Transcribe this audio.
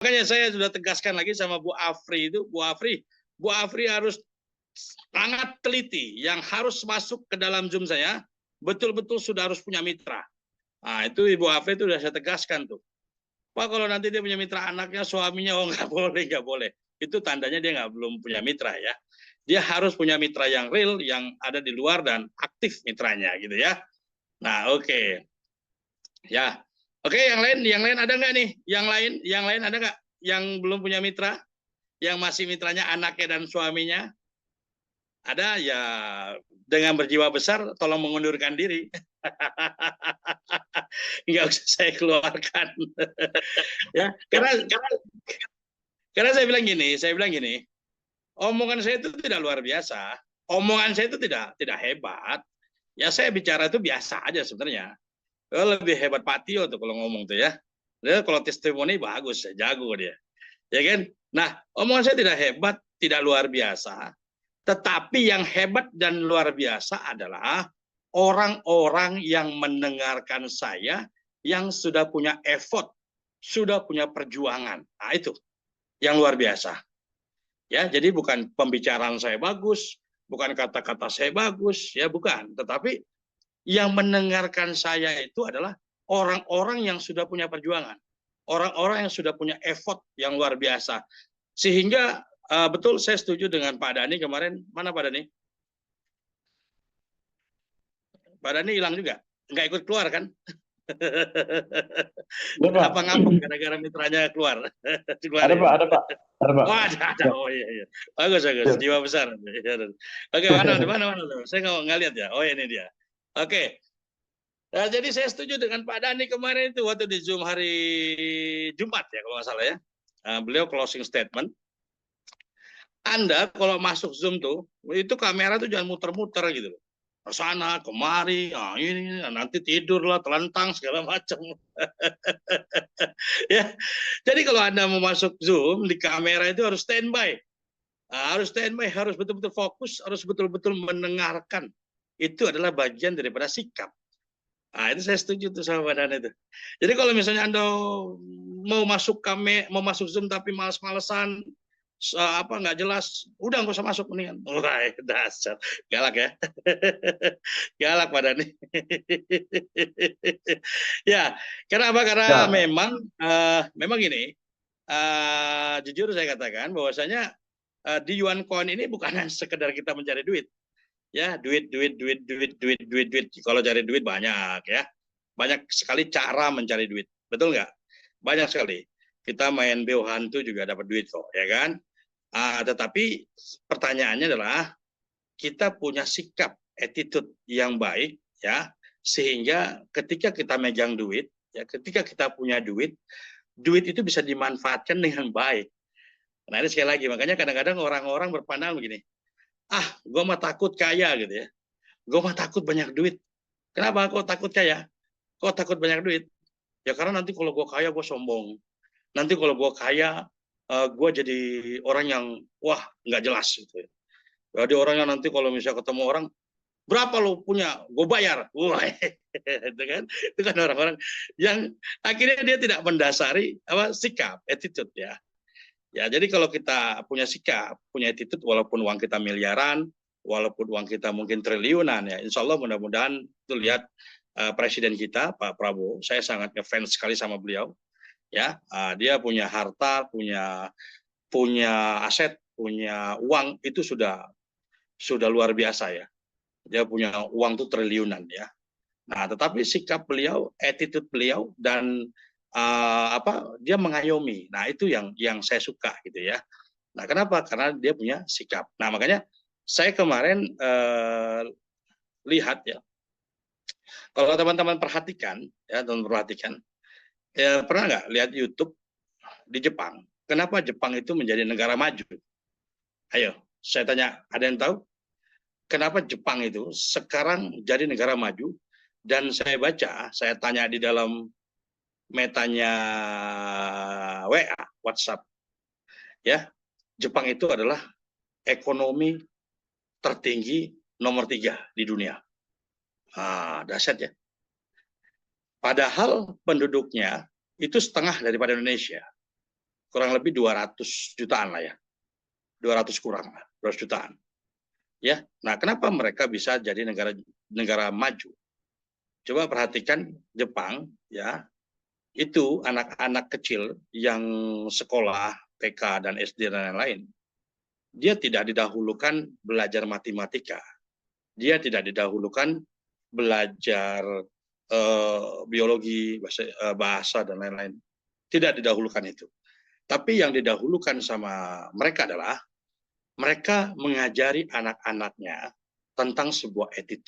Makanya saya sudah tegaskan lagi sama Bu Afri itu, Bu Afri harus sangat teliti. Yang harus masuk ke dalam Zoom saya, betul-betul sudah harus punya mitra. Nah, itu Ibu Afri itu sudah saya tegaskan tuh. Pak, kalau nanti dia punya mitra anaknya, suaminya, oh nggak boleh, nggak boleh. Itu tandanya dia belum punya mitra ya. Dia harus punya mitra yang real, yang ada di luar dan aktif mitranya gitu ya. Nah, oke. Ya. Oke, yang lain ada nggak nih? Yang lain ada nggak? Yang belum punya mitra? Yang masih mitranya anaknya dan suaminya? Ada ya, dengan berjiwa besar tolong mengundurkan diri. Nggak usah saya keluarkan. Ya, karena saya bilang gini, omongan saya itu tidak luar biasa. Omongan saya itu tidak hebat. Ya saya bicara itu biasa aja sebenarnya. Lebih hebat Pak Tio tuh kalau ngomong tuh ya. Dia kalau testimoni bagus, jago dia. Ya kan? Nah, omongan saya tidak hebat, tidak luar biasa. Tetapi yang hebat dan luar biasa adalah orang-orang yang mendengarkan saya yang sudah punya effort, sudah punya perjuangan. Nah, itu yang luar biasa. Ya, jadi bukan pembicaraan saya bagus, bukan kata-kata saya bagus, ya bukan. Tetapi yang mendengarkan saya itu adalah orang-orang yang sudah punya perjuangan, orang-orang yang sudah punya effort yang luar biasa. Sehingga betul saya setuju dengan Pak Dhani kemarin. Mana Pak Dhani? Pak Dhani hilang juga, nggak ikut keluar kan? Ya, Pak. Apa ngambek gara-gara mitranya keluar? Ada, Pak, ada, Pak. Ada, Pak. Oh, ada. Ya, Oh iya, iya. Bagus, bagus. ya. Jiwa besar. Oke, mana, di mana, mana? Saya nggak lihat ya. Oh, ini dia. Oke. Nah, jadi saya setuju dengan Pak Dhani kemarin itu waktu di Zoom hari Jumat ya kalau nggak salah ya. Beliau closing statement. Anda kalau masuk Zoom tuh, itu kamera tuh jangan muter-muter gitu loh. Ke sana, kemari, ini, nanti tidur lah, telentang, segala macam. Ya, jadi kalau Anda mau masuk Zoom, di kamera itu harus standby. Harus standby, harus betul-betul fokus, harus betul-betul mendengarkan. Itu adalah bagian daripada sikap. Nah, itu saya setuju tuh sama Badan itu. Jadi kalau misalnya Anda mau masuk Zoom tapi males-malesan, apa nggak jelas, udah nggak usah masuk mendingan. Wah, dasar galak ya. Galak Badan nih. Ya, kenapa? Karena Ya, memang gini, jujur saya katakan bahwasanya di Yuan Coin ini bukan hanya sekedar kita mencari duit. Ya, duit. Kalau cari duit banyak ya. Banyak sekali cara mencari duit. Betul nggak? Banyak sekali. Kita main beo hantu juga dapat duit kok, ya kan? Tetapi pertanyaannya adalah kita punya sikap, attitude yang baik, ya, sehingga ketika kita megang duit, ya, ketika kita punya duit, duit itu bisa dimanfaatkan dengan baik. Nah ini sekali lagi, makanya kadang-kadang orang-orang berpandang begini, gue mah takut kaya gitu ya. Gue mah takut banyak duit. Kenapa kok takut kaya? Kok takut banyak duit? Ya karena nanti kalau gue kaya gue sombong. Nanti kalau gue kaya gue jadi orang yang wah nggak jelas gitu ya. Jadi orang yang nanti kalau misalnya ketemu orang, berapa lo punya? Gue bayar. Wah, itu kan orang-orang yang akhirnya dia tidak mendasari apa sikap, attitude ya. Ya, jadi kalau kita punya sikap, punya attitude, walaupun uang kita miliaran, walaupun uang kita mungkin triliunan, ya, insya Allah mudah-mudahan itu lihat presiden kita Pak Prabowo, saya sangat ngefans sekali sama beliau, ya, dia punya harta, punya aset, punya uang itu sudah luar biasa ya, dia punya uang tuh triliunan ya. Nah, tetapi sikap beliau, attitude beliau dan dia mengayomi. Nah, itu yang saya suka gitu ya. Nah, kenapa? Karena dia punya sikap. Nah, makanya saya kemarin lihat ya, kalau teman-teman perhatikan, ya, teman perhatikan, ya, pernah nggak lihat YouTube di Jepang? Kenapa Jepang itu menjadi negara maju? Ayo, saya tanya, ada yang tahu? Kenapa Jepang itu sekarang jadi negara maju? Dan saya baca, saya tanya di dalam metanya WA, WhatsApp, ya, Jepang itu adalah ekonomi tertinggi nomor 3 di dunia. Dahsyat ya. Padahal penduduknya itu setengah daripada Indonesia. kurang lebih 200 jutaan lah ya. 200 kurang lah, 200 jutaan. Ya, nah kenapa mereka bisa jadi negara maju? Coba perhatikan Jepang, ya, itu anak-anak kecil yang sekolah TK dan SD dan lain-lain, dia tidak didahulukan belajar matematika, dia tidak didahulukan belajar biologi, bahasa dan lain-lain, tidak didahulukan itu. Tapi yang didahulukan sama mereka adalah mereka mengajari anak-anaknya tentang sebuah attitude.